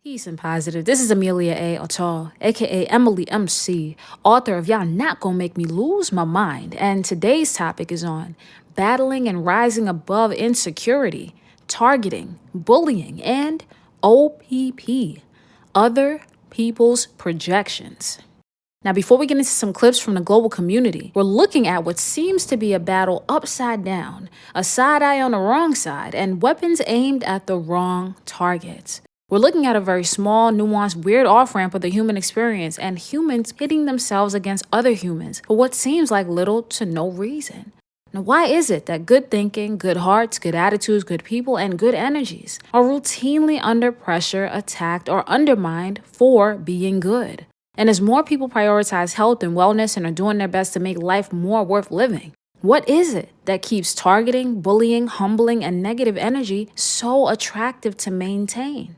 Peace and positive. This is Amelia A. Otto, aka Emily MC, author of Y'all Not Gonna Make Me Lose My Mind. And today's topic is on battling and rising above insecurity, targeting, bullying, and O.P.P. Other people's projections. Now, before we get into some clips from the global community, we're looking at what seems to be a battle upside down, a side eye on the wrong side, and weapons aimed at the wrong targets. We're looking at a very small, nuanced, weird off-ramp of the human experience and humans pitting themselves against other humans for what seems like little to no reason. Now, why is it that good thinking, good hearts, good attitudes, good people, and good energies are routinely under pressure, attacked, or undermined for being good? And as more people prioritize health and wellness and are doing their best to make life more worth living, what is it that keeps targeting, bullying, humbling, and negative energy so attractive to maintain?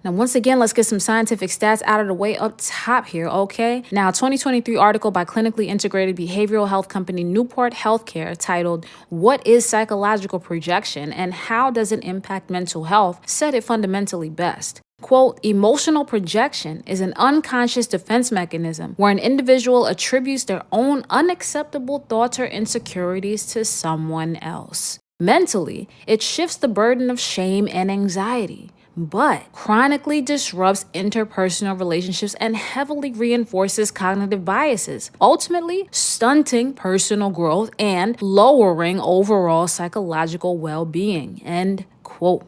Now, once again, let's get some scientific stats out of the way up top here, okay? Now, a 2023 article by clinically integrated behavioral health company Newport Healthcare titled, "What is Psychological Projection and How Does it Impact Mental Health?" said it fundamentally best. Quote, "Emotional projection is an unconscious defense mechanism where an individual attributes their own unacceptable thoughts or insecurities to someone else. Mentally, it shifts the burden of shame and anxiety, but chronically disrupts interpersonal relationships and heavily reinforces cognitive biases, ultimately stunting personal growth and lowering overall psychological well-being." End quote.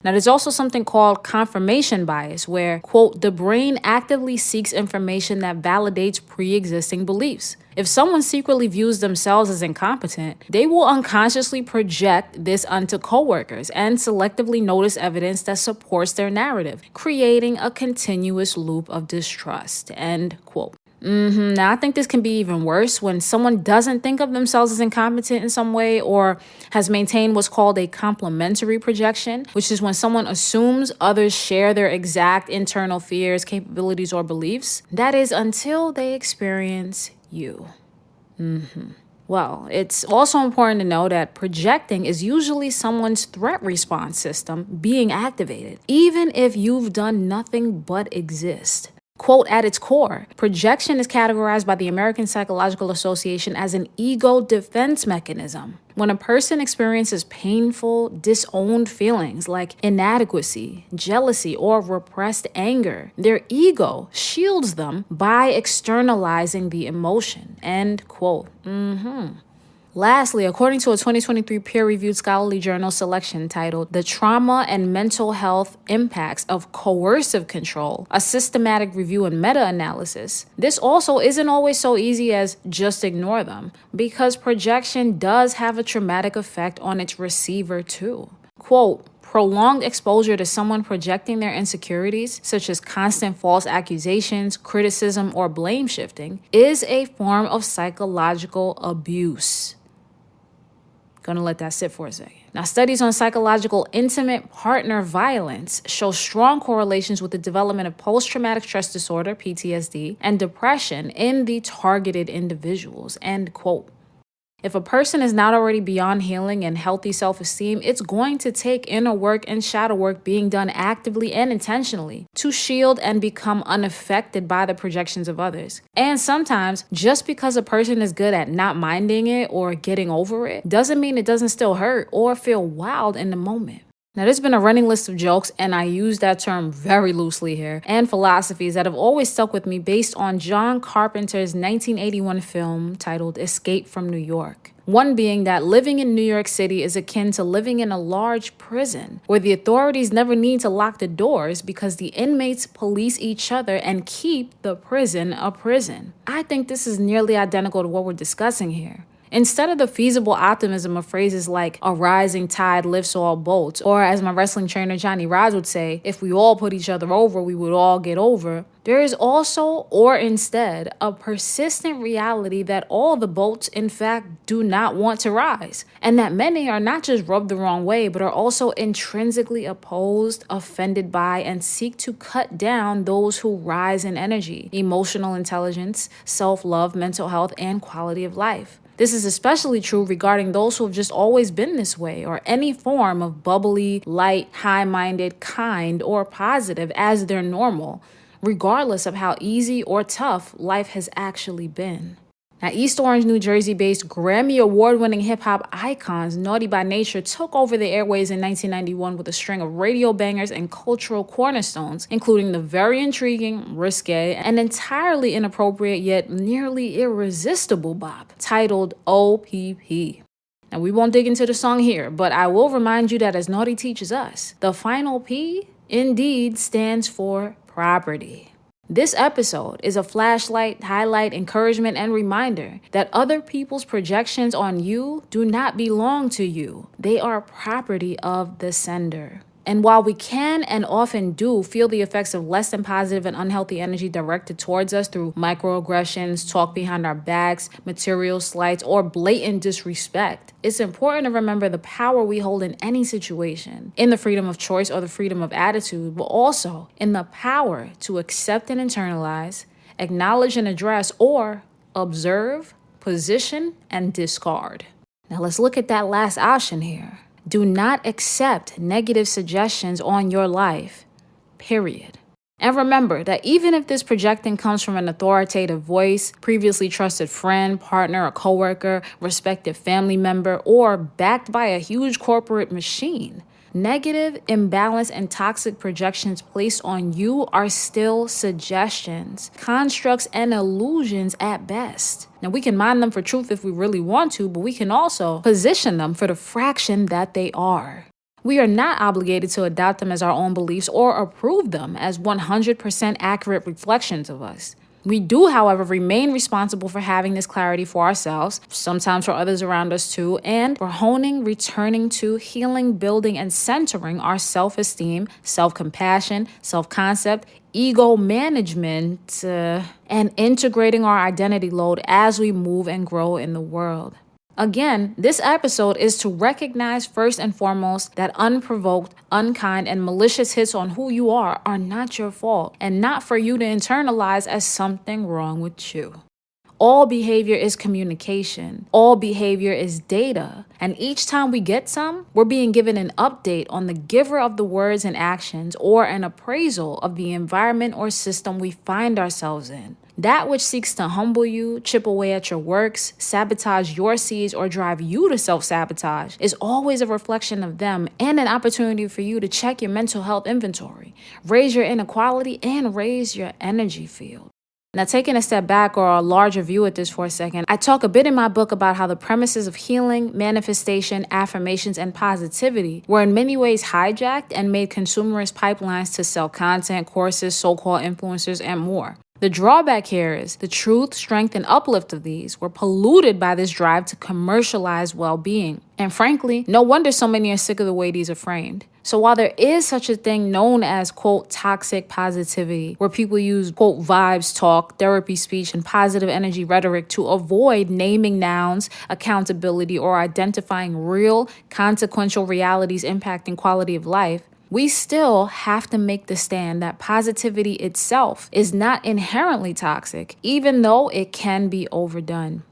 Now, there's also something called confirmation bias, where, quote, "the brain actively seeks information that validates pre-existing beliefs. If someone secretly views themselves as incompetent, they will unconsciously project this onto coworkers and selectively notice evidence that supports their narrative, creating a continuous loop of distrust." End quote. Now, I think this can be even worse when someone doesn't think of themselves as incompetent in some way or has maintained what's called a complementary projection, which is when someone assumes others share their exact internal fears, capabilities, or beliefs. That is until they experience you. Well, it's also important to know that projecting is usually someone's threat response system being activated, even if you've done nothing but exist. Quote, "At its core, projection is categorized by the American Psychological Association as an ego defense mechanism. When a person experiences painful, disowned feelings like inadequacy, jealousy, or repressed anger, their ego shields them by externalizing the emotion." End quote. Lastly, according to a 2023 peer-reviewed scholarly journal selection titled "The Trauma and Mental Health Impacts of Coercive Control, a Systematic Review and Meta-Analysis," this also isn't always so easy as just ignore them, because projection does have a traumatic effect on its receiver too. Quote, "Prolonged exposure to someone projecting their insecurities, such as constant false accusations, criticism, or blame shifting, is a form of psychological abuse." Gonna let that sit for a second. Now, studies on psychological intimate partner violence show strong correlations with the development of post-traumatic stress disorder, PTSD, and depression in the targeted individuals. End quote. If a person is not already beyond healing and healthy self-esteem, it's going to take inner work and shadow work being done actively and intentionally to shield and become unaffected by the projections of others. And sometimes, just because a person is good at not minding it or getting over it, doesn't mean it doesn't still hurt or feel wild in the moment. Now, there's been a running list of jokes, and I use that term very loosely here, and philosophies that have always stuck with me based on John Carpenter's 1981 film titled Escape from New York. One being that living in New York City is akin to living in a large prison, where the authorities never need to lock the doors because the inmates police each other and keep the prison a prison. I think this is nearly identical to what we're discussing here. Instead of the feasible optimism of phrases like "a rising tide lifts all boats," or as my wrestling trainer Johnny Rods would say, "if we all put each other over, we would all get over," there is also, or instead, a persistent reality that all the boats, in fact, do not want to rise, and that many are not just rubbed the wrong way, but are also intrinsically opposed, offended by, and seek to cut down those who rise in energy, emotional intelligence, self-love, mental health, and quality of life. This is especially true regarding those who have just always been this way, or any form of bubbly, light, high-minded, kind, or positive as their normal, regardless of how easy or tough life has actually been. Now, East Orange, New Jersey-based Grammy Award-winning hip-hop icons Naughty by Nature took over the airways in 1991 with a string of radio bangers and cultural cornerstones, including the very intriguing, risque, and entirely inappropriate yet nearly irresistible bop titled O.P.P. Now, we won't dig into the song here, but I will remind you that as Naughty teaches us, the final P indeed stands for property. This episode is a flashlight, highlight, encouragement, and reminder that other people's projections on you do not belong to you. They are property of the sender. And while we can and often do feel the effects of less than positive and unhealthy energy directed towards us through microaggressions, talk behind our backs, material slights, or blatant disrespect, it's important to remember the power we hold in any situation, in the freedom of choice or the freedom of attitude, but also in the power to accept and internalize, acknowledge and address, or observe, position, and discard. Now let's look at that last option here. Do not accept negative suggestions on your life, period. And remember that even if this projecting comes from an authoritative voice, previously trusted friend, partner, or coworker, respected family member, or backed by a huge corporate machine, negative, imbalanced, and toxic projections placed on you are still suggestions, constructs, and illusions at best. Now, we can mine them for truth if we really want to, but we can also position them for the fraction that they are. We are not obligated to adopt them as our own beliefs or approve them as 100% accurate reflections of us. We do, however, remain responsible for having this clarity for ourselves, sometimes for others around us too, and for honing, returning to, healing, building, and centering our self-esteem, self-compassion, self-concept, ego management, and integrating our identity load as we move and grow in the world. Again, this episode is to recognize first and foremost that unprovoked, unkind, and malicious hits on who you are not your fault and not for you to internalize as something wrong with you. All behavior is communication. All behavior is data. And each time we get some, we're being given an update on the giver of the words and actions or an appraisal of the environment or system we find ourselves in. That which seeks to humble you, chip away at your works, sabotage your seeds, or drive you to self-sabotage is always a reflection of them and an opportunity for you to check your mental health inventory, raise your inequality, and raise your energy field. Now, taking a step back or a larger view at this for a second, I talk a bit in my book about how the premises of healing, manifestation, affirmations, and positivity were in many ways hijacked and made consumerist pipelines to sell content, courses, so-called influencers, and more. The drawback here is the truth, strength, and uplift of these were polluted by this drive to commercialize well-being. And frankly, no wonder so many are sick of the way these are framed. So while there is such a thing known as, quote, toxic positivity, where people use, quote, vibes talk, therapy speech, and positive energy rhetoric to avoid naming nouns, accountability, or identifying real, consequential realities impacting quality of life, we still have to make the stand that positivity itself is not inherently toxic, even though it can be overdone.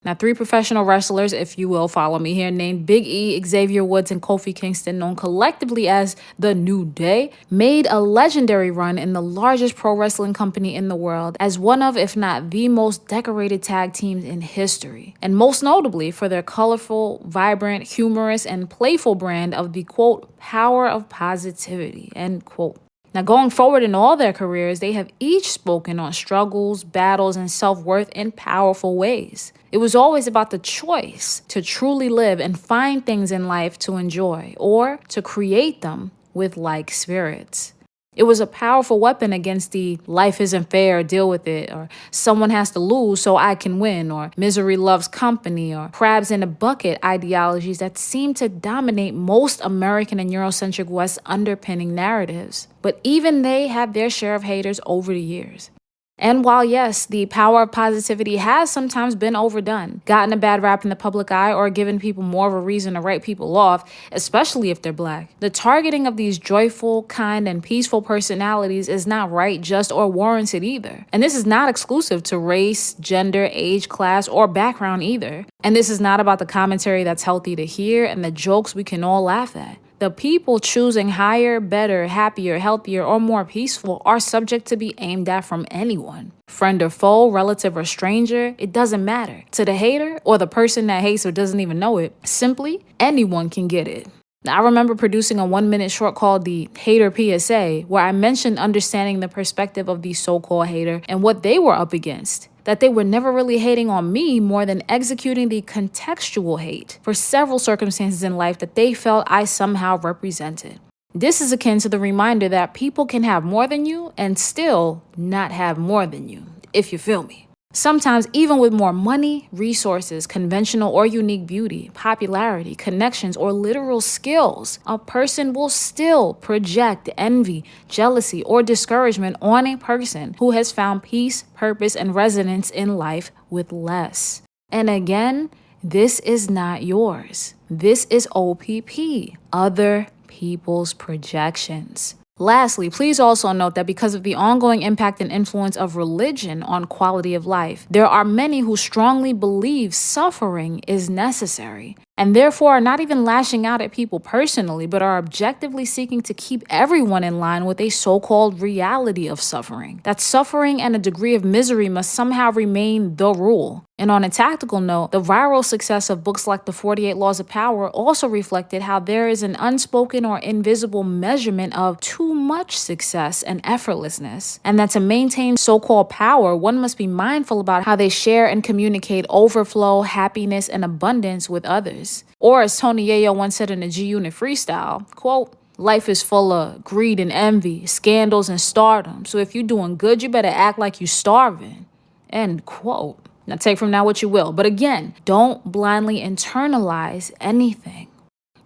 Now, 3 professional wrestlers, if you will follow me here, named Big E, Xavier Woods, and Kofi Kingston, known collectively as The New Day, made a legendary run in the largest pro wrestling company in the world as one of, if not the most decorated tag teams in history. And most notably for their colorful, vibrant, humorous, and playful brand of the, quote, power of positivity, end quote. Now, going forward in all their careers, they have each spoken on struggles, battles, and self-worth in powerful ways. It was always about the choice to truly live and find things in life to enjoy or to create them with like spirits. It was a powerful weapon against the life isn't fair, deal with it, or someone has to lose so I can win, or misery loves company, or crabs in a bucket ideologies that seem to dominate most American and Eurocentric West underpinning narratives. But even they had their share of haters over the years. And while, yes, the power of positivity has sometimes been overdone, gotten a bad rap in the public eye, or given people more of a reason to write people off, especially if they're black, the targeting of these joyful, kind, and peaceful personalities is not right, just, or warranted either. And this is not exclusive to race, gender, age, class, or background either. And this is not about the commentary that's healthy to hear and the jokes we can all laugh at. The people choosing higher, better, happier, healthier, or more peaceful are subject to be aimed at from anyone. Friend or foe, relative or stranger, it doesn't matter. To the hater or the person that hates or doesn't even know it, simply anyone can get it. Now, I remember producing a 1-minute short called the Hater PSA, where I mentioned understanding the perspective of the so-called hater and what they were up against. That they were never really hating on me more than executing the contextual hate for several circumstances in life that they felt I somehow represented. This is akin to the reminder that people can have more than you and still not have more than you, if you feel me. Sometimes even with more money, resources, conventional or unique beauty, popularity, connections, or literal skills, a person will still project envy, jealousy, or discouragement on a person who has found peace, purpose, and resonance in life with less. And again, this is not yours. This is O.P.P, other people's projections. Lastly, please also note that because of the ongoing impact and influence of religion on quality of life, there are many who strongly believe suffering is necessary, and therefore are not even lashing out at people personally, but are objectively seeking to keep everyone in line with a so-called reality of suffering. That suffering and a degree of misery must somehow remain the rule. And on a tactical note, the viral success of books like The 48 Laws of Power also reflected how there is an unspoken or invisible measurement of too much success and effortlessness, and that to maintain so-called power, one must be mindful about how they share and communicate overflow, happiness, and abundance with others. Or as Tony Yayo once said in a G-Unit freestyle, quote, "Life is full of greed and envy, scandals and stardom, so if you're doing good, you better act like you're starving," end quote. Now take from that what you will, but again, don't blindly internalize anything.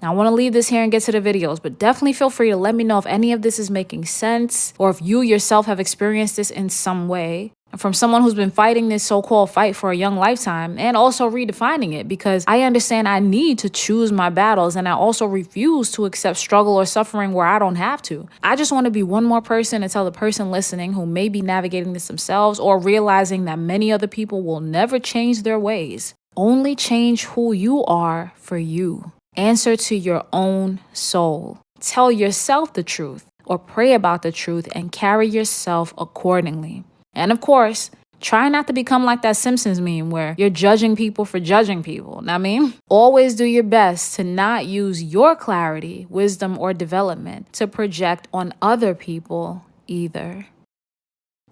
Now I want to leave this here and get to the videos, but definitely feel free to let me know if any of this is making sense or if you yourself have experienced this in some way. From someone who's been fighting this so-called fight for a young lifetime and also redefining it, because I understand I need to choose my battles and I also refuse to accept struggle or suffering where I don't have to. I just want to be one more person to tell the person listening who may be navigating this themselves or realizing that many other people will never change their ways. Only change who you are for you. Answer to your own soul. Tell yourself the truth or pray about the truth and carry yourself accordingly. And of course, try not to become like that Simpsons meme where you're judging people for judging people. Know what I mean? Always do your best to not use your clarity, wisdom, or development to project on other people either.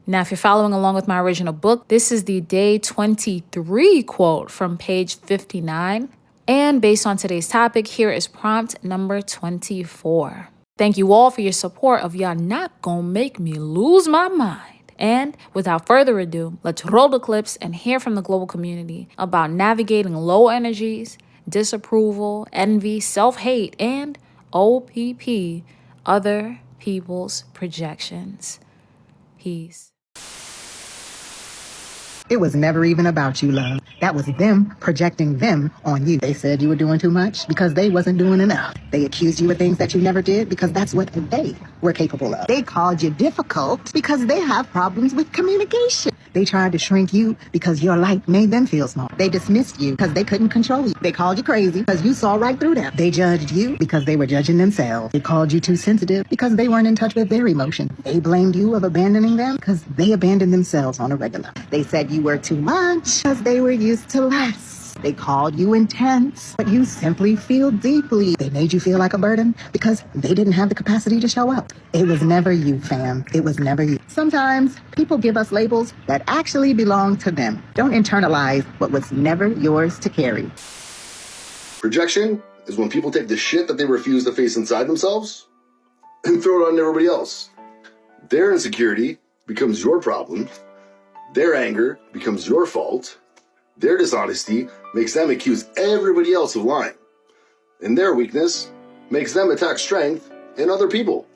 Now, if you're following along with my original book, this is the day 23 quote from page 59. And based on today's topic, here is prompt number 24. Thank you all for your support of Y'all Not Gonna Make Me Lose My Mind. And without further ado, let's roll the clips and hear from the global community about navigating low energies, disapproval, envy, self-hate, and O.P.P, other people's projections. Peace. It was never even about you, love. That was them projecting them on you. They said you were doing too much because they wasn't doing enough. They accused you of things that you never did because that's what they were capable of. They called you difficult because they have problems with communication. They tried to shrink you because your light made them feel small. They dismissed you because they couldn't control you. They called you crazy because you saw right through them. They judged you because they were judging themselves. They called you too sensitive because they weren't in touch with their emotions. They blamed you of abandoning them because they abandoned themselves on a regular. They said you were too much because they were used to less. They called you intense, but you simply feel deeply. They made you feel like a burden because they didn't have the capacity to show up. It was never you, fam. It was never you. Sometimes people give us labels that actually belong to them. Don't internalize what was never yours to carry. Projection is when people take the shit that they refuse to face inside themselves and throw it on everybody else. Their insecurity becomes your problem. Their anger becomes your fault. Their dishonesty makes them accuse everybody else of lying. And their weakness makes them attack strength in other people.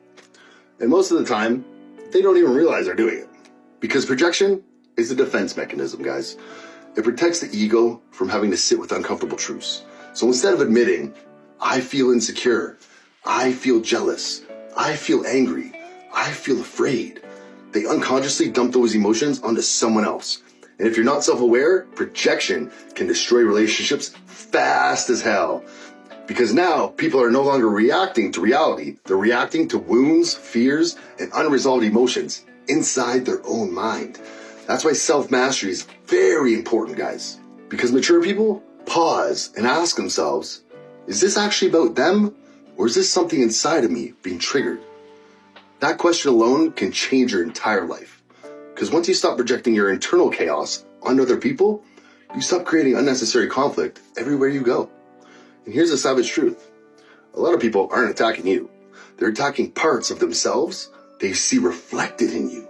And most of the time, they don't even realize they're doing it. Because projection is a defense mechanism, guys. It protects the ego from having to sit with uncomfortable truths. So instead of admitting, I feel insecure, I feel jealous, I feel angry, I feel afraid, they unconsciously dump those emotions onto someone else. And if you're not self-aware, projection can destroy relationships fast as hell. Because now people are no longer reacting to reality. They're reacting to wounds, fears, and unresolved emotions inside their own mind. That's why self-mastery is very important, guys. Because mature people pause and ask themselves, is this actually about them? Or is this something inside of me being triggered? That question alone can change your entire life. Because once you stop projecting your internal chaos on other people, you stop creating unnecessary conflict everywhere you go. And here's the savage truth. A lot of people aren't attacking you. They're attacking parts of themselves they see reflected in you.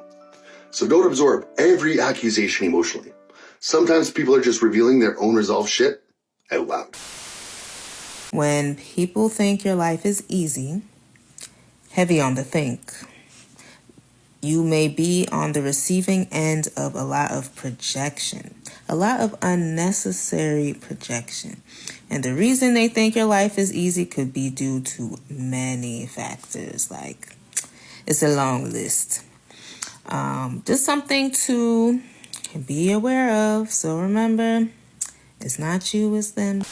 So don't absorb every accusation emotionally. Sometimes people are just revealing their own resolved shit out loud. When people think your life is easy, heavy on the think, you may be on the receiving end of a lot of projection, a lot of unnecessary projection. And the reason they think your life is easy could be due to many factors. Like, it's a long list. Just something to be aware of. So remember, it's not you, it's them.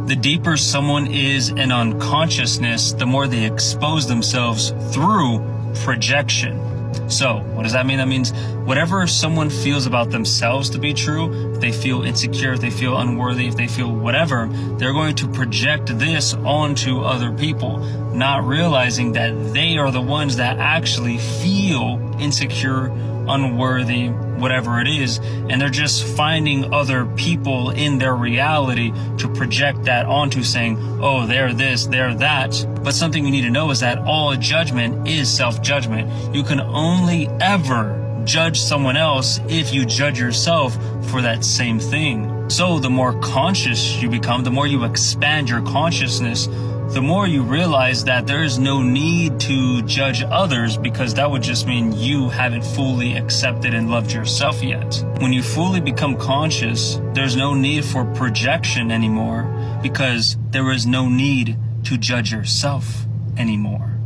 The deeper someone is in unconsciousness, the more they expose themselves through projection. So, what does that mean? That means whatever someone feels about themselves to be true, if they feel insecure, if they feel unworthy, if they feel whatever, they're going to project this onto other people, not realizing that they are the ones that actually feel insecure, unworthy, whatever it is, and they're just finding other people in their reality to project that onto, saying, oh, they're this, they're that. But something you need to know is that all judgment is self-judgment. You can only ever judge someone else if you judge yourself for that same thing. So the more conscious you become, the more you expand your consciousness, the more you realize that there is no need to judge others, because that would just mean you haven't fully accepted and loved yourself yet. When you fully become conscious, there's no need for projection anymore, because there is no need to judge yourself anymore.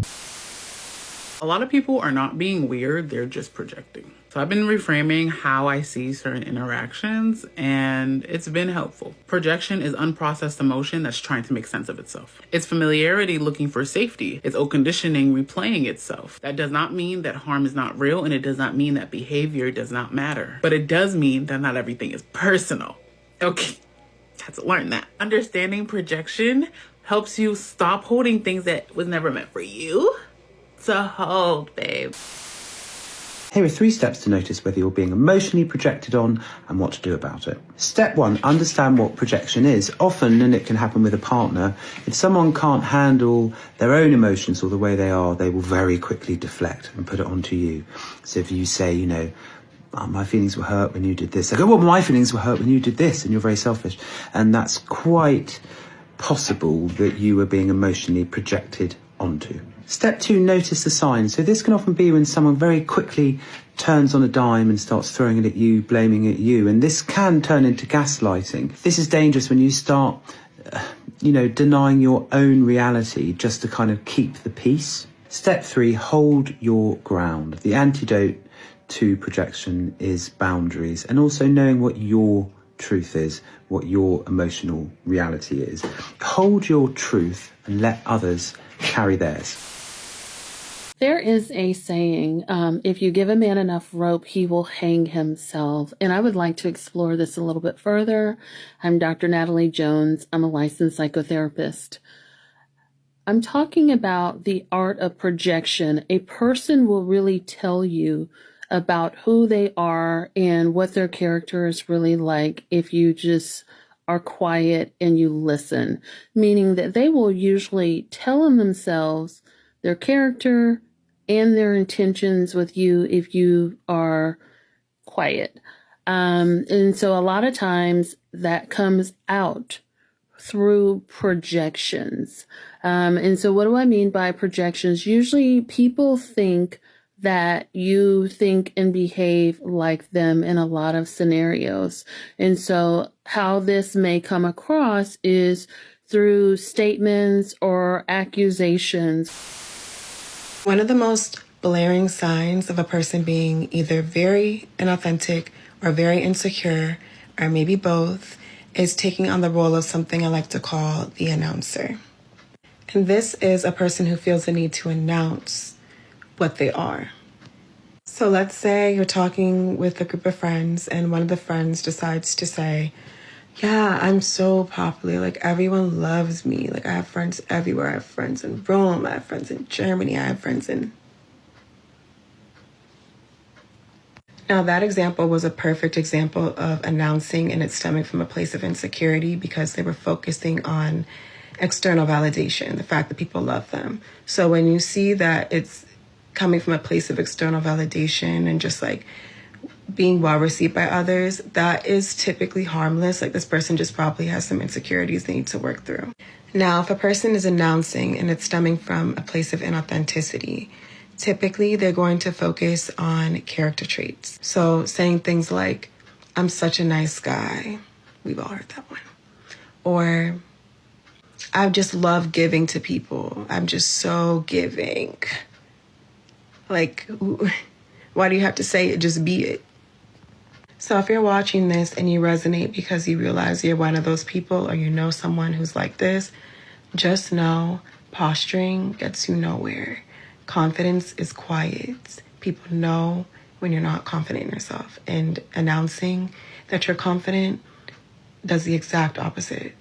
A lot of people are not being weird, they're just projecting. So I've been reframing how I see certain interactions, and it's been helpful. Projection is unprocessed emotion that's trying to make sense of itself. It's familiarity looking for safety. It's old conditioning replaying itself. That does not mean that harm is not real, and it does not mean that behavior does not matter. But it does mean that not everything is personal. Okay, had to learn that. Understanding projection helps you stop holding things that was never meant for you to hold, babe. Here are 3 steps to notice whether you're being emotionally projected on and what to do about it. Step 1, understand what projection is. Often, and it can happen with a partner, if someone can't handle their own emotions or the way they are, they will very quickly deflect and put it onto you. So if you say, oh, my feelings were hurt when you did this, they go, well, my feelings were hurt when you did this, and you're very selfish. And that's quite possible that you are being emotionally projected onto. Step 2, notice the signs. So this can often be when someone very quickly turns on a dime and starts throwing it at you, blaming it at you. And this can turn into gaslighting. This is dangerous when you start, denying your own reality just to kind of keep the peace. Step 3, hold your ground. The antidote to projection is boundaries, and also knowing what your truth is, what your emotional reality is. Hold your truth and let others carry theirs. There is a saying, if you give a man enough rope, he will hang himself. And I would like to explore this a little bit further. I'm Dr. Natalie Jones. I'm a licensed psychotherapist. I'm talking about the art of projection. A person will really tell you about who they are and what their character is really like if you just are quiet and you listen, meaning that they will usually tell themselves their character and their intentions with you if you are quiet. And so a lot of times that comes out through projections. And so what do I mean by projections? Usually people think that you think and behave like them in a lot of scenarios. And so how this may come across is through statements or accusations. One of the most blaring signs of a person being either very inauthentic or very insecure, or maybe both, is taking on the role of something I like to call the announcer. And this is a person who feels the need to announce what they are. So let's say you're talking with a group of friends and one of the friends decides to say, yeah, I'm so popular. Like, everyone loves me. Like, I have friends everywhere. I have friends in Rome. I have friends in Germany. I have friends in... Now, that example was a perfect example of announcing, and it's stemming from a place of insecurity because they were focusing on external validation, the fact that people love them. So when you see that it's coming from a place of external validation and just like being well received by others, that is typically harmless. Like, this person just probably has some insecurities they need to work through. Now, if a person is announcing and it's stemming from a place of inauthenticity, typically they're going to focus on character traits. So saying things like, I'm such a nice guy. We've all heard that one. Or, I just love giving to people. I'm just so giving. Like, why do you have to say it? Just be it. So if you're watching this and you resonate because you realize you're one of those people or you know someone who's like this, just know posturing gets you nowhere. Confidence is quiet. People know when you're not confident in yourself. And announcing that you're confident does the exact opposite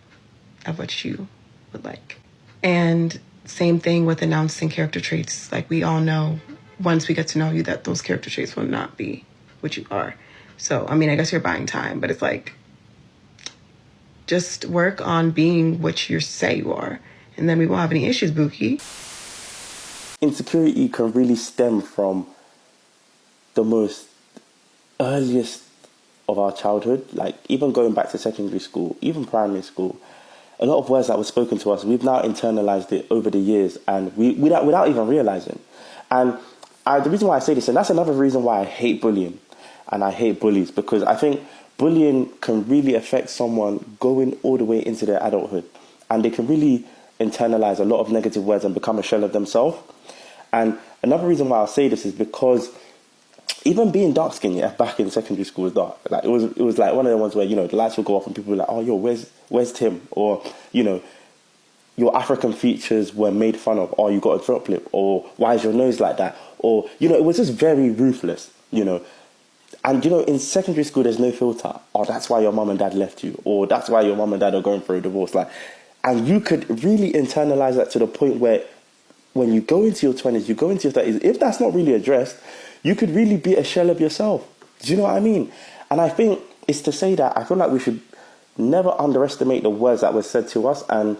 of what you would like. And same thing with announcing character traits. Like, we all know once we get to know you that those character traits will not be what you are. So, I mean, I guess you're buying time, but it's like, just work on being what you say you are, and then we won't have any issues, Buki. Insecurity can really stem from the most earliest of our childhood, like even going back to secondary school, even primary school. A lot of words that were spoken to us, we've now internalized it over the years, and without even realizing. And the reason why I say this, and that's another reason why I hate bullying, and I hate bullies, because I think bullying can really affect someone going all the way into their adulthood, and they can really internalize a lot of negative words and become a shell of themselves. And another reason why I'll say this is because even being dark skinned, yeah, back in secondary school was dark. Like, it was like one of the ones where, you know, the lights would go off and people were like, oh, yo, where's Tim? Or, you know, your African features were made fun of. Oh, you got a drop lip. Or why is your nose like that? Or, you know, it was just very ruthless, you know. And, you know, in secondary school, there's no filter. Oh, that's why your mum and dad left you. Or that's why your mum and dad are going through a divorce. Like, and you could really internalize that to the point where when you go into your 20s, you go into your 30s, if that's not really addressed, you could really be a shell of yourself. Do you know what I mean? And I think it's to say that I feel like we should never underestimate the words that were said to us and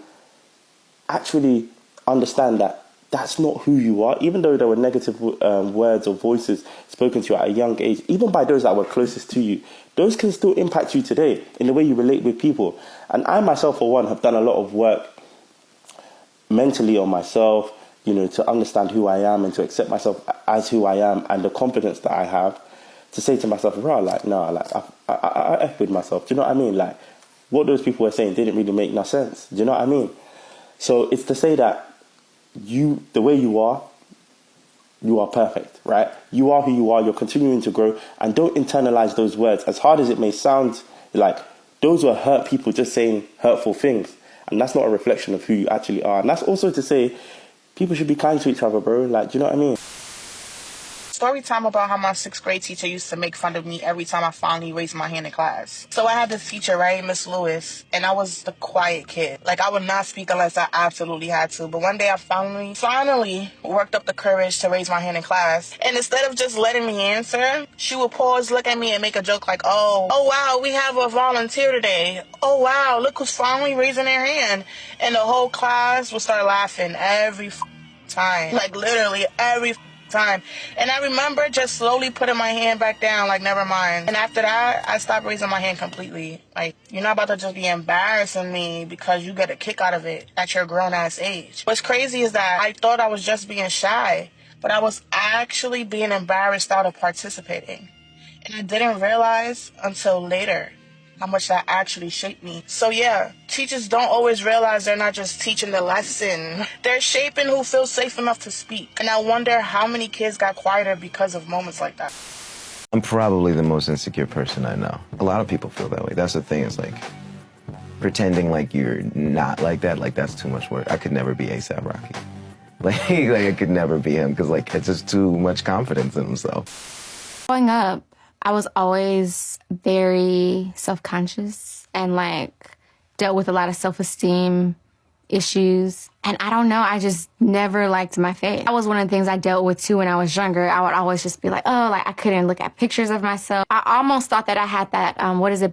actually understand that that's not who you are. Even though there were negative words or voices spoken to you at a young age, even by those that were closest to you, those can still impact you today in the way you relate with people. And I myself, for one, have done a lot of work mentally on myself, you know, to understand who I am and to accept myself as who I am, and the confidence that I have to say to myself, right, like, no, like, I F with myself. Do you know what I mean? Like, what those people were saying didn't really make no sense. Do you know what I mean? So it's to say that the way you are perfect, right? You are who you are. You're continuing to grow, and don't internalize those words. As hard as it may sound, like, those were hurt people just saying hurtful things, and that's not a reflection of who you actually are. And that's also to say people should be kind to each other, bro. Like, do you know what I mean? Story time about how my 6th grade teacher used to make fun of me every time I finally raised my hand in class. So I had this teacher, right, Miss Lewis, and I was the quiet kid. Like, I would not speak unless I absolutely had to. But one day I finally worked up the courage to raise my hand in class. And instead of just letting me answer, she would pause, look at me, and make a joke like, oh wow, we have a volunteer today. Oh wow, look who's finally raising their hand. And the whole class would start laughing every time. Like, literally every time. And I remember just slowly putting my hand back down, like, never mind. And after that, I stopped raising my hand completely. Like, you're not about to just be embarrassing me because you get a kick out of it at your grown-ass age. What's crazy is that I thought I was just being shy. but I was actually being embarrassed out of participating. And I didn't realize until later how much that actually shaped me. So yeah, teachers don't always realize they're not just teaching the lesson. They're shaping who feels safe enough to speak. And I wonder how many kids got quieter because of moments like that. I'm probably the most insecure person I know. A lot of people feel that way. That's the thing, it's like, pretending like you're not like that, like that's too much work. I could never be A$AP Rocky. Like I could never be him, because like it's just too much confidence in himself. Growing up, I was always very self-conscious and like dealt with a lot of self-esteem issues. And I don't know, I just never liked my face. That was one of the things I dealt with too when I was younger. I would always just be like, oh, like I couldn't look at pictures of myself. I almost thought that I had that,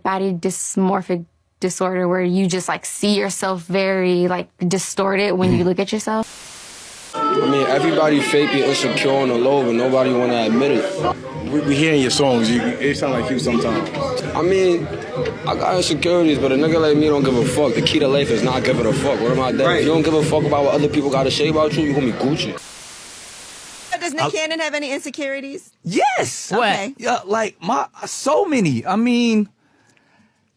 body dysmorphic disorder, where you just like see yourself very like distorted when you look at yourself. I mean, everybody fake being insecure on the low, but nobody want to admit it. We hearing your songs, it sound like you sometimes. I mean, I got insecurities, but a nigga like me don't give a fuck. The key to life is not giving a fuck. What am I doing? Right. If you don't give a fuck about what other people got to say about you, you gonna be Gucci. Does Nick Cannon have any insecurities? Yes. Okay. Yeah, like so many. I mean,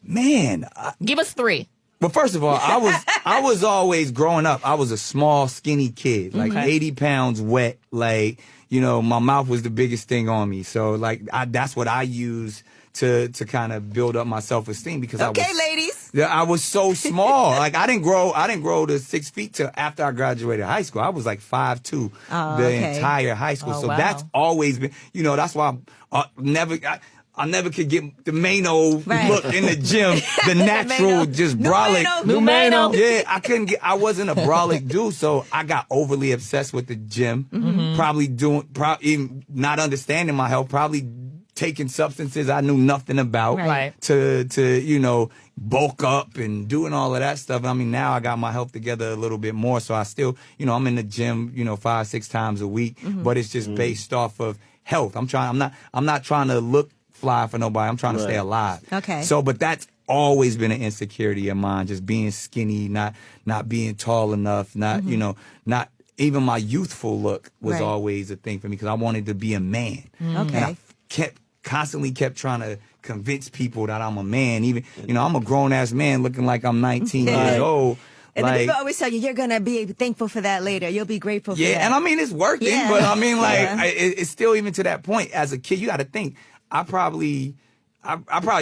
man. Give us 3. Well, first of all, I was always growing up. I was a small, skinny kid, like 80 pounds wet. Like, you know, my mouth was the biggest thing on me. So like, that's what I use to kind of build up my self-esteem, because ladies. I was so small. Like I didn't grow to 6 feet till after I graduated high school. I was like 5'2" entire high school. So that's always been, you know, that's why I never could get the Mano look in the gym, the natural, just brolic. Mano. Yeah, I wasn't a brolic dude, so I got overly obsessed with the gym. Probably even not understanding my health, probably taking substances I knew nothing about to you know, bulk up and doing all of that stuff. I mean, now I got my health together a little bit more, so I still, you know, I'm in the gym, you know, 5-6 times a week, but it's just based off of health. I'm not trying to look fly for nobody. I'm trying to stay alive. Okay. So, but that's always been an insecurity of mine, just being skinny, not being tall enough, not, you know, not even my youthful look was always a thing for me, because I wanted to be a man. Okay. And I constantly kept trying to convince people that I'm a man. Even, you know, I'm a grown ass man looking like I'm 19 years old. And then people always tell you, you're going to be thankful for that later. You'll be grateful for that. Yeah, and I mean, it's working, but I mean, like, it's still even to that point. As a kid, you got to think, I probably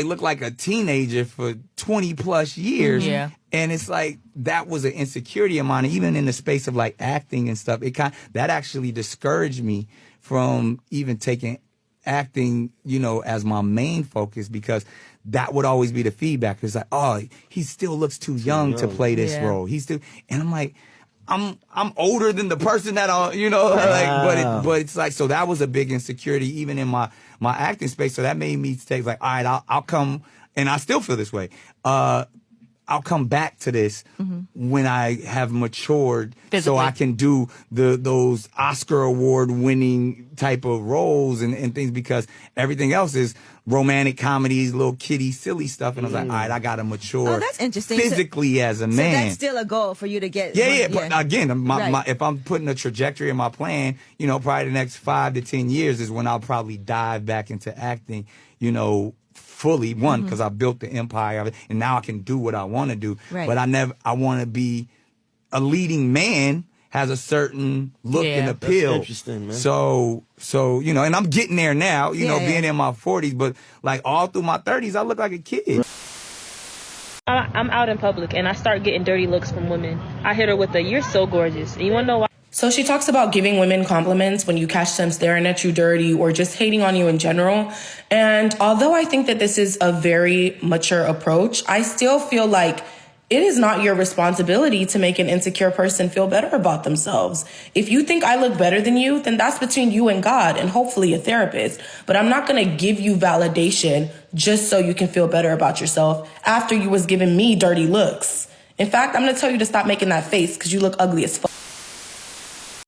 looked like a teenager for 20 plus years. Yeah. And it's like, that was an insecurity of mine. Even in the space of like acting and stuff, that actually discouraged me from even taking acting, you know, as my main focus, because that would always be the feedback. It's like, oh, he still looks too young to play this role. And I'm like, I'm older than the person that I, you know, like, but it's like, so that was a big insecurity even in my acting space. So that made me take like, all right, I'll come, and I still feel this way. I'll come back to this when I have matured, so I can do those Oscar award winning type of roles and things, because everything else is romantic comedies, little kiddie, silly stuff. And I was like, all right, I got to mature. Oh, that's interesting. Physically as a man. So that's still a goal for you to get. Yeah. But again, if I'm putting a trajectory in my plan, you know, probably the next 5 to 10 years is when I'll probably dive back into acting, you know, fully, because I built the empire of it, and now I can do what I want to do. Right. But I want to be a leading man, has a certain look and appeal. That's interesting, man. So, you know, and I'm getting there now, you know, being in my 40s, but like all through my 30s, I look like a kid. I'm out in public and I start getting dirty looks from women. I hit her with "You're so gorgeous." And you want to know why? So she talks about giving women compliments when you catch them staring at you dirty or just hating on you in general. And although I think that this is a very mature approach, I still feel like it is not your responsibility to make an insecure person feel better about themselves. If you think I look better than you, then that's between you and God and hopefully a therapist. But I'm not going to give you validation just so you can feel better about yourself after you was giving me dirty looks. In fact, I'm going to tell you to stop making that face because you look ugly as fuck.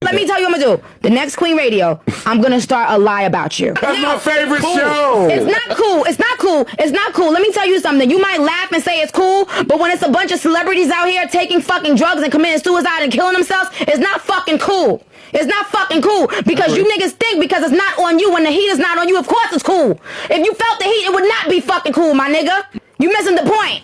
Let me tell you what I'm gonna do. The next Queen Radio, I'm gonna start a lie about you. That's my favorite cool. show. It's not cool. It's not cool. It's not cool. Let me tell you something. You might laugh and say it's cool, but when it's a bunch of celebrities out here taking fucking drugs and committing suicide and killing themselves, it's not fucking cool. It's not fucking cool because you niggas think because it's not on you when the heat is not on you, of course it's cool. If you felt the heat, it would not be fucking cool, my nigga. You missing the point.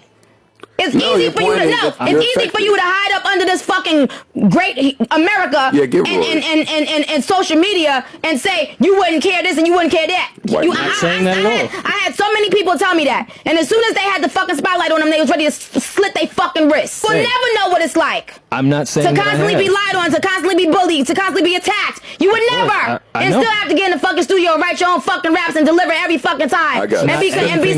It's easy for you to know. It's easy for you to hide up under this fucking great America and social media and say you wouldn't care this and you wouldn't care that. I had so many people tell me that, and as soon as they had the fucking spotlight on them, they was ready to slit their fucking wrists. We'll never know what it's like. I'm not saying to constantly be lied on, to constantly be bullied, to constantly be attacked. You would never, and still have to get in the fucking studio and write your own fucking raps and deliver every fucking time, and be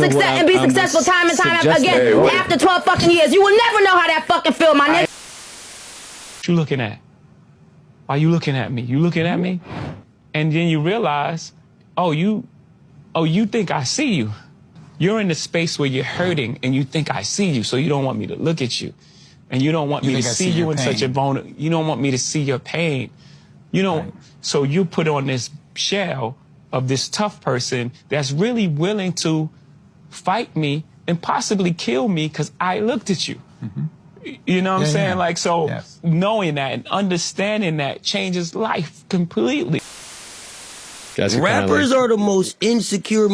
successful time and time again after 12 fucking years. You will never know how that fucking feel, my nigga. What you looking at? Why you looking at me? You looking at me, and then you realize, oh, you think I see you. You're in the space where you're hurting, and you think I see you, so you don't want me to look at you. And you don't want me to see you in such a vulnerable, you don't want me to see your pain. You know, so you put on this shell of this tough person that's really willing to fight me and possibly kill me because I looked at you. You know what I'm saying? Like, so knowing that and understanding that changes life completely. Rappers are the most insecure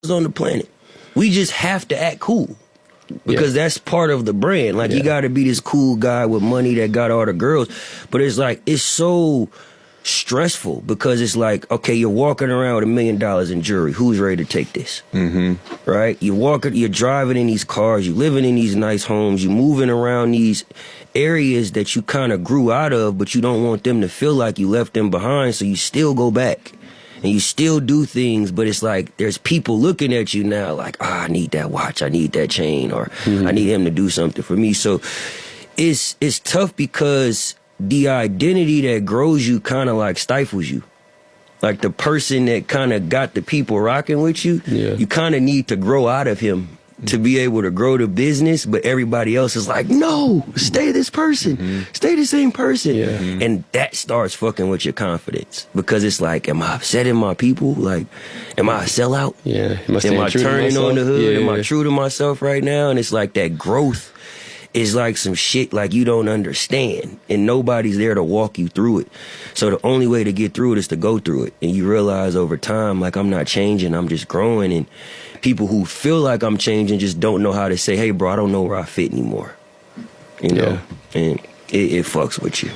on the planet. We just have to act cool. Because that's part of the brand. Like, you gotta be this cool guy with money that got all the girls. But it's like, it's so stressful because it's like, okay, you're walking around with $1 million in jewelry. Who's ready to take this? Right? You're driving in these cars, you're living in these nice homes, you're moving around these areas that you kind of grew out of, but you don't want them to feel like you left them behind, so you still go back. And you still do things, but it's like there's people looking at you now like, I need that watch, I need that chain, or I need him to do something for me. So it's tough because the identity that grows you kind of like stifles you. Like the person that kind of got the people rocking with you, you kind of need to grow out of him to be able to grow the business, but everybody else is like, no, stay this person, stay the same person. And that starts fucking with your confidence because it's like, am I upsetting my people? Like, am I a sellout? Am I turning on the hood? Am I true to myself right now? And it's like that growth is like some shit like you don't understand and nobody's there to walk you through it. So the only way to get through it is to go through it. And you realize over time, like, I'm not changing, I'm just growing. And people who feel like I'm changing just don't know how to say, hey, bro, I don't know where I fit anymore. You know? And it fucks with you.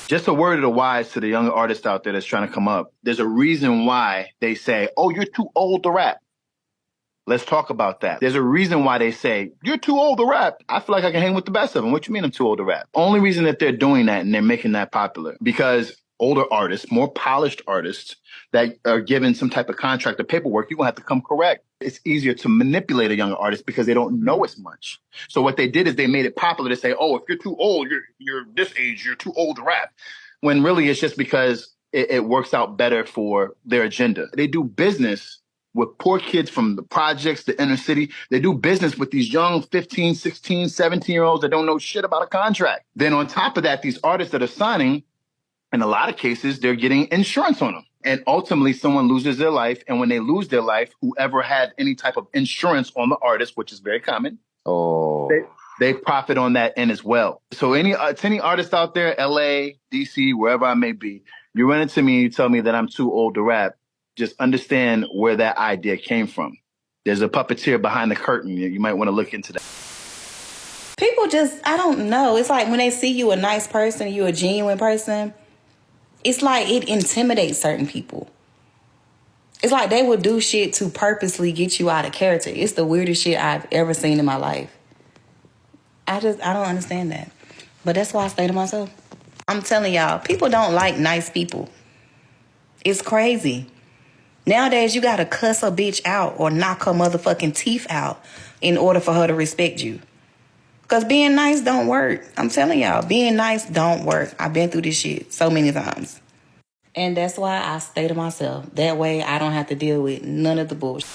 Just a word of the wise to the young artist out there that's trying to come up. There's a reason why they say, oh, you're too old to rap. Let's talk about that. There's a reason why they say, you're too old to rap. I feel like I can hang with the best of them. What you mean I'm too old to rap? Only reason that they're doing that and they're making that popular because older artists, more polished artists that are given some type of contract or paperwork, you're going to have to come correct. It's easier to manipulate a younger artist because they don't know as much. So what they did is they made it popular to say, oh, if you're too old, you're this age, you're too old to rap. When really it's just because it works out better for their agenda. They do business with poor kids from the projects, the inner city. They do business with these young 15, 16, 17-year-olds that don't know shit about a contract. Then on top of that, these artists that are signing, in a lot of cases, they're getting insurance on them. And ultimately, someone loses their life. And when they lose their life, whoever had any type of insurance on the artist, which is very common, they profit on that end as well. So any artist out there, LA, DC, wherever I may be, you run into me, you tell me that I'm too old to rap. Just understand where that idea came from. There's a puppeteer behind the curtain. You might want to look into that. People just, I don't know. It's like when they see you a nice person, you a genuine person, it's like it intimidates certain people. It's like they will do shit to purposely get you out of character. It's the weirdest shit I've ever seen in my life. I don't understand that. But that's why I stay to myself. I'm telling y'all, people don't like nice people. It's crazy. Nowadays, you gotta cuss a bitch out or knock her motherfucking teeth out in order for her to respect you. Because being nice don't work. I'm telling y'all, being nice don't work. I've been through this shit so many times. And that's why I stay to myself. That way, I don't have to deal with none of the bullshit.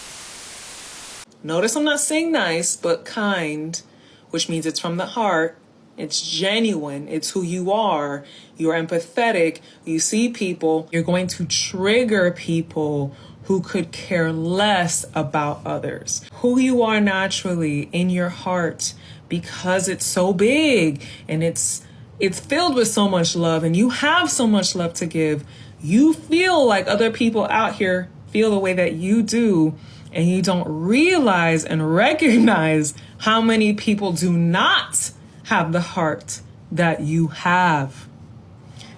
Notice I'm not saying nice, but kind, which means it's from the heart. It's genuine. It's who you are. You're empathetic. You see people. You're going to trigger people who could care less about others. Who you are naturally in your heart, because it's so big and it's filled with so much love and you have so much love to give. You feel like other people out here feel the way that you do, and you don't realize and recognize how many people do not have the heart that you have.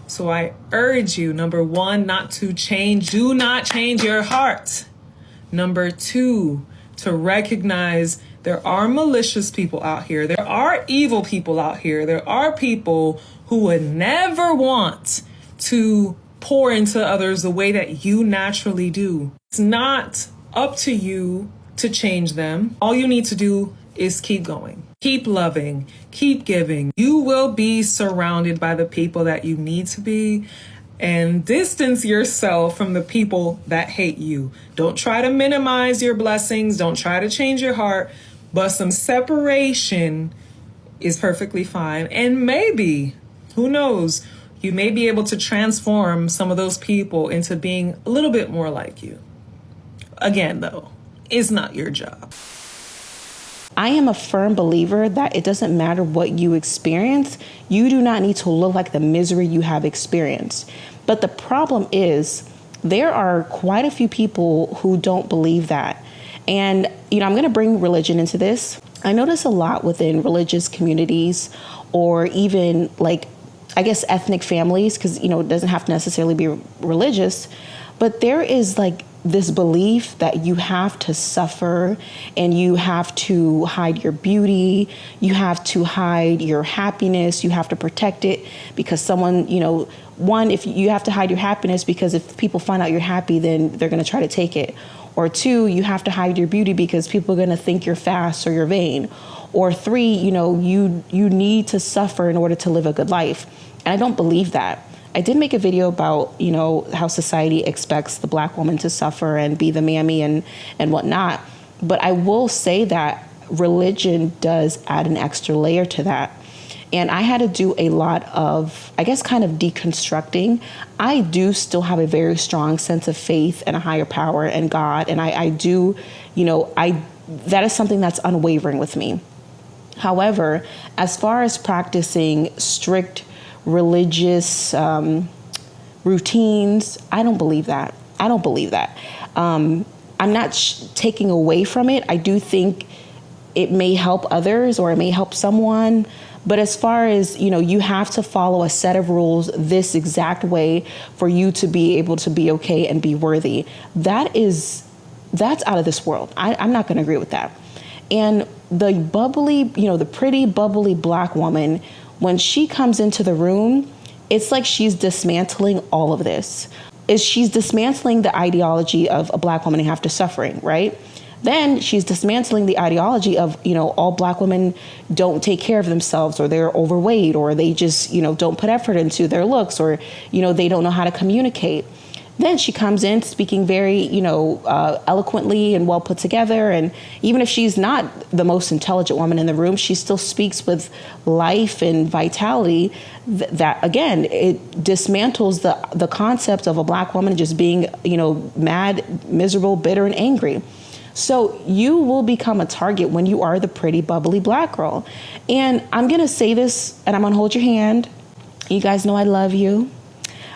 So I urge you, number one, not to change. Do not change your heart. Number two, to recognize there are malicious people out here. There are evil people out here. There are people who would never want to pour into others the way that you naturally do. It's not up to you to change them. All you need to do is keep going. Keep loving, keep giving. You will be surrounded by the people that you need to be, and distance yourself from the people that hate you. Don't try to minimize your blessings. Don't try to change your heart, but some separation is perfectly fine. And maybe, who knows, you may be able to transform some of those people into being a little bit more like you. Again, though, it's not your job. I am a firm believer that it doesn't matter what you experience. You do not need to look like the misery you have experienced. But the problem is there are quite a few people who don't believe that. And, I'm going to bring religion into this. I notice a lot within religious communities, or even ethnic families, because, it doesn't have to necessarily be religious, but there is this belief that you have to suffer and you have to hide your beauty, you have to hide your happiness, you have to protect it because someone, one, if you have to hide your happiness because if people find out you're happy, then they're going to try to take it. Or two, you have to hide your beauty because people are going to think you're fast or you're vain. Or three, you need to suffer in order to live a good life. And I don't believe that. I did make a video about, how society expects the Black woman to suffer and be the mammy and whatnot. But I will say that religion does add an extra layer to that. And I had to do a lot of, kind of deconstructing. I do still have a very strong sense of faith and a higher power and God. And I do, that is something that's unwavering with me. However, as far as practicing strict religious routines, I don't believe that. I'm not taking away from it. I do think it may help others or it may help someone. But as far as, you have to follow a set of rules this exact way for you to be able to be okay and be worthy. That's out of this world. I'm not going to agree with that. And the bubbly, the pretty bubbly Black woman, when she comes into the room, it's like she's dismantling all of this. She's dismantling the ideology of a Black woman have to suffering, right? Then she's dismantling the ideology of, all Black women don't take care of themselves, or they're overweight, or they just, don't put effort into their looks, or, they don't know how to communicate. Then she comes in speaking very, eloquently and well put together. And even if she's not the most intelligent woman in the room, she still speaks with life and vitality. That, again, it dismantles the concept of a Black woman just being, mad, miserable, bitter, and angry. So you will become a target when you are the pretty, bubbly Black girl. And I'm going to say this, and I'm going to hold your hand. You guys know I love you.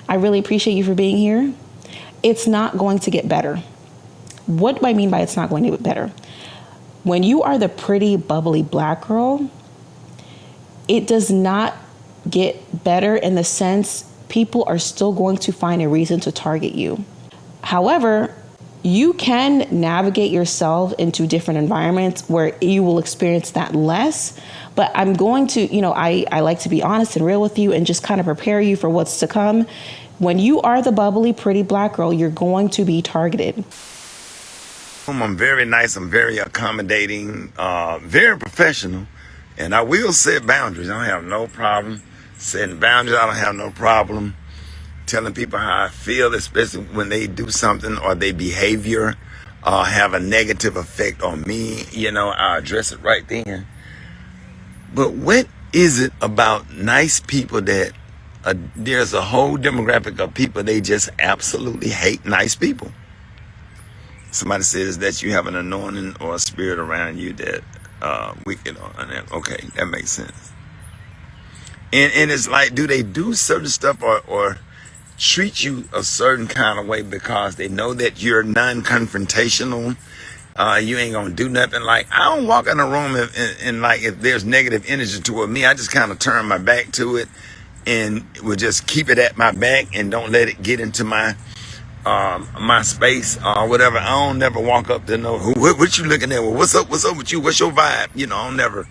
I really appreciate you for being here. It's not going to get better. What do I mean by it's not going to get better? When you are the pretty, bubbly Black girl, it does not get better in the sense people are still going to find a reason to target you. However, you can navigate yourself into different environments where you will experience that less. But I'm going to, I like to be honest and real with you and just kind of prepare you for what's to come. When you are the bubbly, pretty Black girl, you're going to be targeted. I'm very nice. I'm very accommodating, very professional. And I will set boundaries. I don't have no problem setting boundaries. I don't have no problem telling people how I feel, especially when they do something or their behavior have a negative effect on me. I address it right then. But what is it about nice people that there's a whole demographic of people they just absolutely hate nice people? Somebody says that you have an anointing or a spirit around you that wicked or okay, that makes sense. And it's like, do they do certain stuff or treat you a certain kind of way because they know that you're non-confrontational? You ain't gonna do nothing. Like, I don't walk in a room and like, if there's negative energy toward me, I just kind of turn my back to it and will just keep it at my back and don't let it get into my my space or whatever. I don't never walk up to know what you looking at. Well, what's up with you? What's your vibe? You know, I don't never,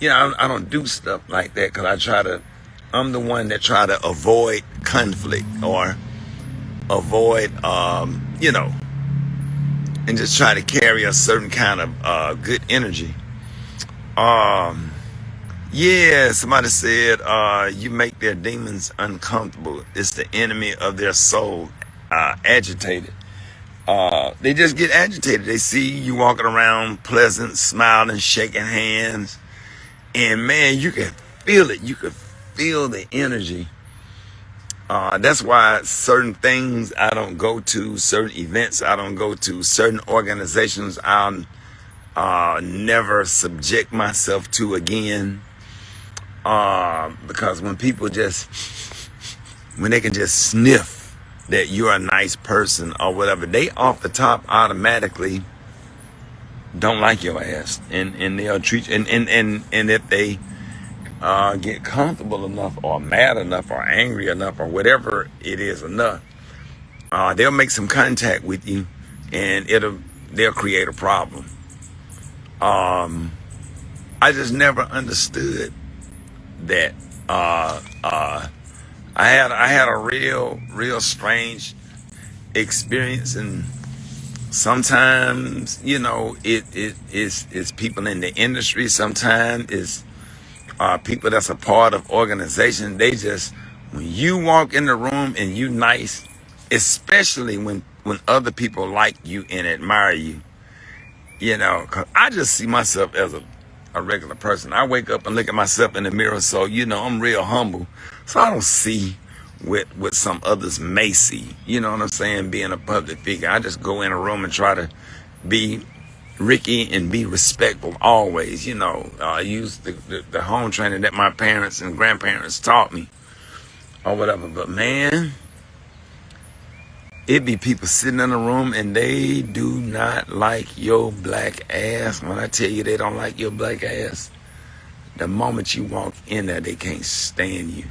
I don't do stuff like that because I'm the one that try to avoid conflict or avoid, and just try to carry a certain kind of good energy. Yeah, somebody said you make their demons uncomfortable. It's the enemy of their soul, agitated. They just get agitated. They see you walking around pleasant, smiling, shaking hands, and man, you can feel it. You can feel the energy. That's why certain things I don't go to, certain events I don't go to, certain organizations I'll never subject myself to again. Because when they can just sniff that you're a nice person or whatever, they off the top automatically don't like your ass, and they'll treat you, and if they get comfortable enough or mad enough or angry enough or whatever it is enough, they'll make some contact with you, and they'll create a problem. I just never understood that. I had a real strange experience, and sometimes it's people in the industry, sometimes it's people that's a part of organization. They just, when you walk in the room and you nice, especially when other people like you and admire you, 'cause I just see myself as a regular person. I wake up and look at myself in the mirror, so I'm real humble, so I don't see what some others may see. You know what I'm saying? Being a public figure, I just go in a room and try to be Ricky and be respectful always. Use the home training that my parents and grandparents taught me or whatever. But man, it be people sitting in a room and they do not like your black ass. When I tell you they don't like your black ass, the moment you walk in there, they can't stand you.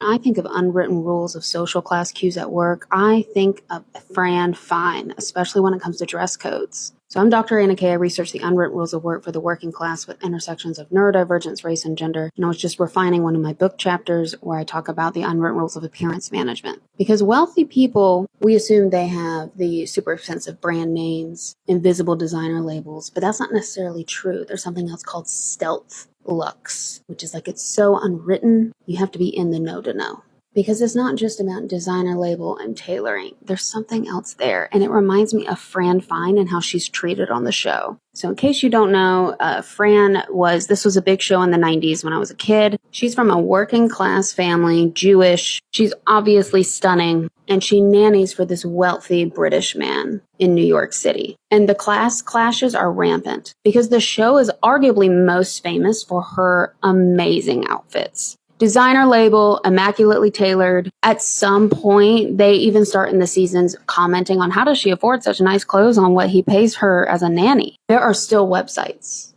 I think of unwritten rules of social class cues at work. I think of Fran Fine, especially when it comes to dress codes. So I'm Dr. Anna Kay. I research the unwritten rules of work for the working class with intersections of neurodivergence, race, and gender. And I was just refining one of my book chapters where I talk about the unwritten rules of appearance management. Because wealthy people, we assume they have the super expensive brand names, invisible designer labels, but that's not necessarily true. There's something else called stealth looks, which is like, it's so unwritten, you have to be in the know to know. Because it's not just about designer label and tailoring. There's something else there. And it reminds me of Fran Fine and how she's treated on the show. So in case you don't know, this was a big show in the 90s when I was a kid. She's from a working class family, Jewish. She's obviously stunning. And she nannies for this wealthy British man in New York City. And the class clashes are rampant because the show is arguably most famous for her amazing outfits. Designer label, immaculately tailored. At some point, they even start in the seasons commenting on how does she afford such nice clothes on what he pays her as a nanny. There are still websites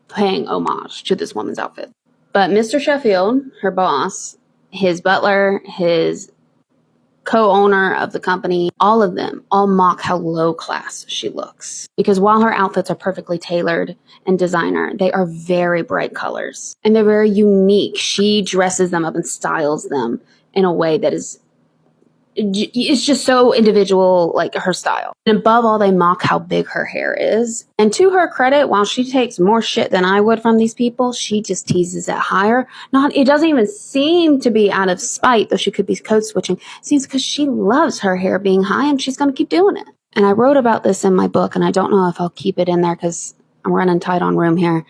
paying homage to this woman's outfit. But Mr. Sheffield, her boss, his butler, his co-owner of the company, all of them all mock how low class she looks. Because while her outfits are perfectly tailored and designer, they are very bright colors and they're very unique. She dresses them up and styles them in a way that it's just so individual, like her style. And above all, they mock how big her hair is. And to her credit, while she takes more shit than I would from these people, she just teases it higher. It doesn't even seem to be out of spite, though she could be code switching. It seems because she loves her hair being high and she's going to keep doing it. And I wrote about this in my book, and I don't know if I'll keep it in there because I'm running tight on room here.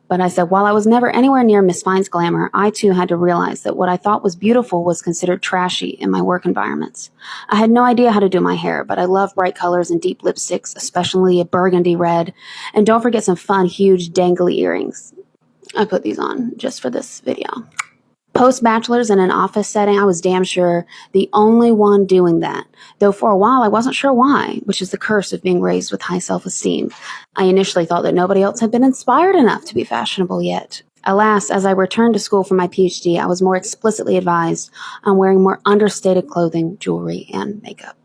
But I said, while I was never anywhere near Miss Fine's glamour, I too had to realize that what I thought was beautiful was considered trashy in my work environments. I had no idea how to do my hair, but I love bright colors and deep lipsticks, especially a burgundy red. And don't forget some fun, huge, dangly earrings. I put these on just for this video. Post-bachelor's in an office setting, I was damn sure the only one doing that, though for a while I wasn't sure why, which is the curse of being raised with high self-esteem. I initially thought that nobody else had been inspired enough to be fashionable yet. Alas, as I returned to school for my PhD, I was more explicitly advised on wearing more understated clothing, jewelry, and makeup.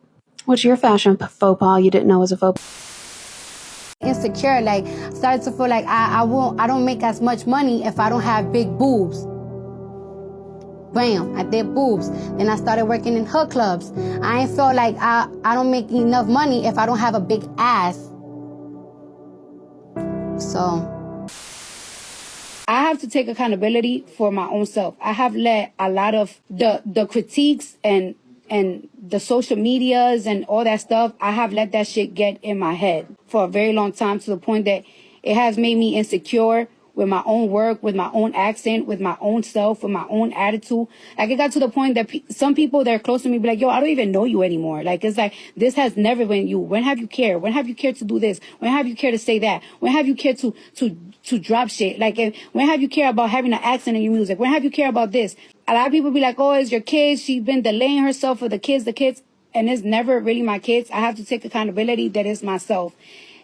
What's your fashion faux pas you didn't know was a faux pas? Insecure, like, started to feel like I don't make as much money if I don't have big boobs. Bam, I did boobs. Then I started working in hood clubs. I ain't feel like I don't make enough money if I don't have a big ass. So I have to take accountability for my own self. I have let a lot of the critiques and the social medias and all that stuff, I have let that shit get in my head for a very long time, to the point that it has made me insecure with my own work, with my own accent, with my own self, with my own attitude. Like, it got to the point that some people that are close to me be like, yo, I don't even know you anymore. Like, it's like, this has never been you. When have you cared? When have you cared to do this? When have you cared to say that? When have you cared to drop shit? Like, when have you cared about having an accent in your music? When have you cared about this? A lot of people be like, oh, it's your kids. She's been delaying herself for the kids. And it's never really my kids. I have to take accountability that it's myself.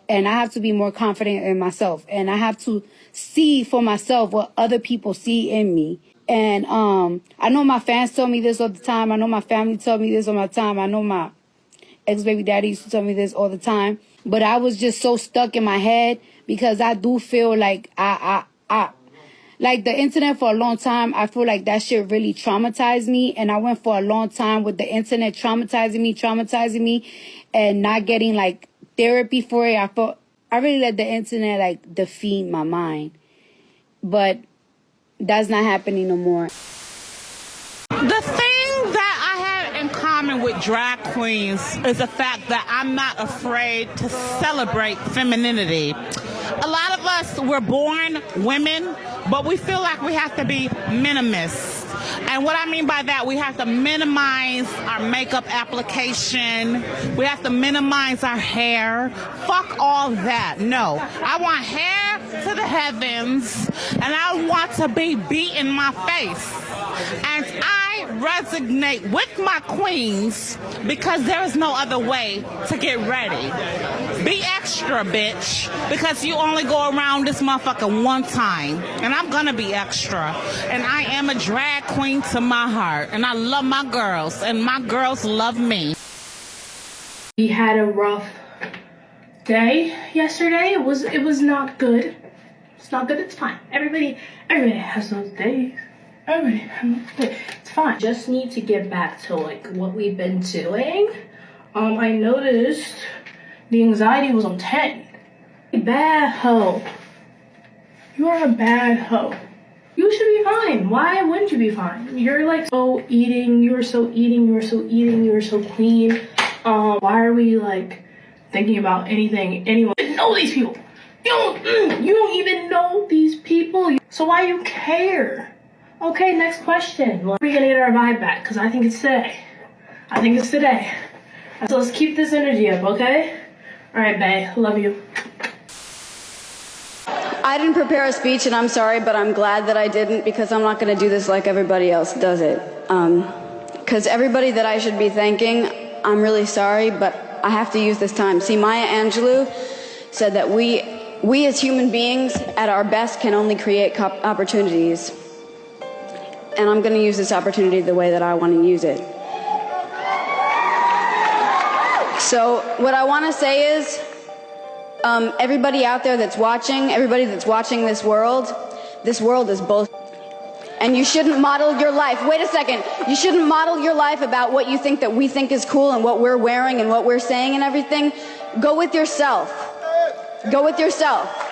And I have to be more confident in myself. And I have to see for myself what other people see in me. And I know my fans tell me this all the time. I know my family tell me this all the time. I know my ex-baby daddy used to tell me this all the time. But I was just so stuck in my head, because I do feel like like the internet for a long time, I feel like that shit really traumatized me. And I went for a long time with the internet traumatizing me, and not getting like therapy for it. I really let the internet like defeat my mind. But that's not happening no more. The thing that I have in common with drag queens is the fact that I'm not afraid to celebrate femininity. A lot of us were born women, but we feel like we have to be minimists. And what I mean by that, we have to minimize our makeup application. We have to minimize our hair. Fuck all that. No. I want hair to the heavens, and I want to be beat in my face. And I resonate with my queens because there is no other way to get ready. Be extra, bitch, because you only go around this motherfucker one time. And I'm gonna be extra. And I am a drag queen to my heart. And I love my girls, and my girls love me. We had a rough day yesterday. It was not good. It's not good. It's fine. Everybody has those days. Everybody has those days. It's fine. Just need to get back to like what we've been doing. I noticed the anxiety was on 10. Bad hoe. You are a bad hoe. You should be fine. Why wouldn't you be fine? You're like so eating. You're so eating. You're so eating. You're so clean. Why are we like thinking about anything? Anyone know these people? You don't even know these people. So why you care? Okay, next question. We're gonna get our vibe back, because I think it's today. So let's keep this energy up, okay? All right, babe. Love you. I didn't prepare a speech, and I'm sorry, but I'm glad that I didn't, because I'm not going to do this like everybody else does it. Because everybody that I should be thanking, I'm really sorry, but I have to use this time. See, Maya Angelou said that we as human beings at our best can only create opportunities. And I'm going to use this opportunity the way that I want to use it. So what I want to say is, everybody out there that's watching, everybody that's watching this world is both. And you shouldn't model your life. Wait a second. You shouldn't model your life about what you think that we think is cool and what we're wearing and what we're saying and everything. Go with yourself. Go with yourself.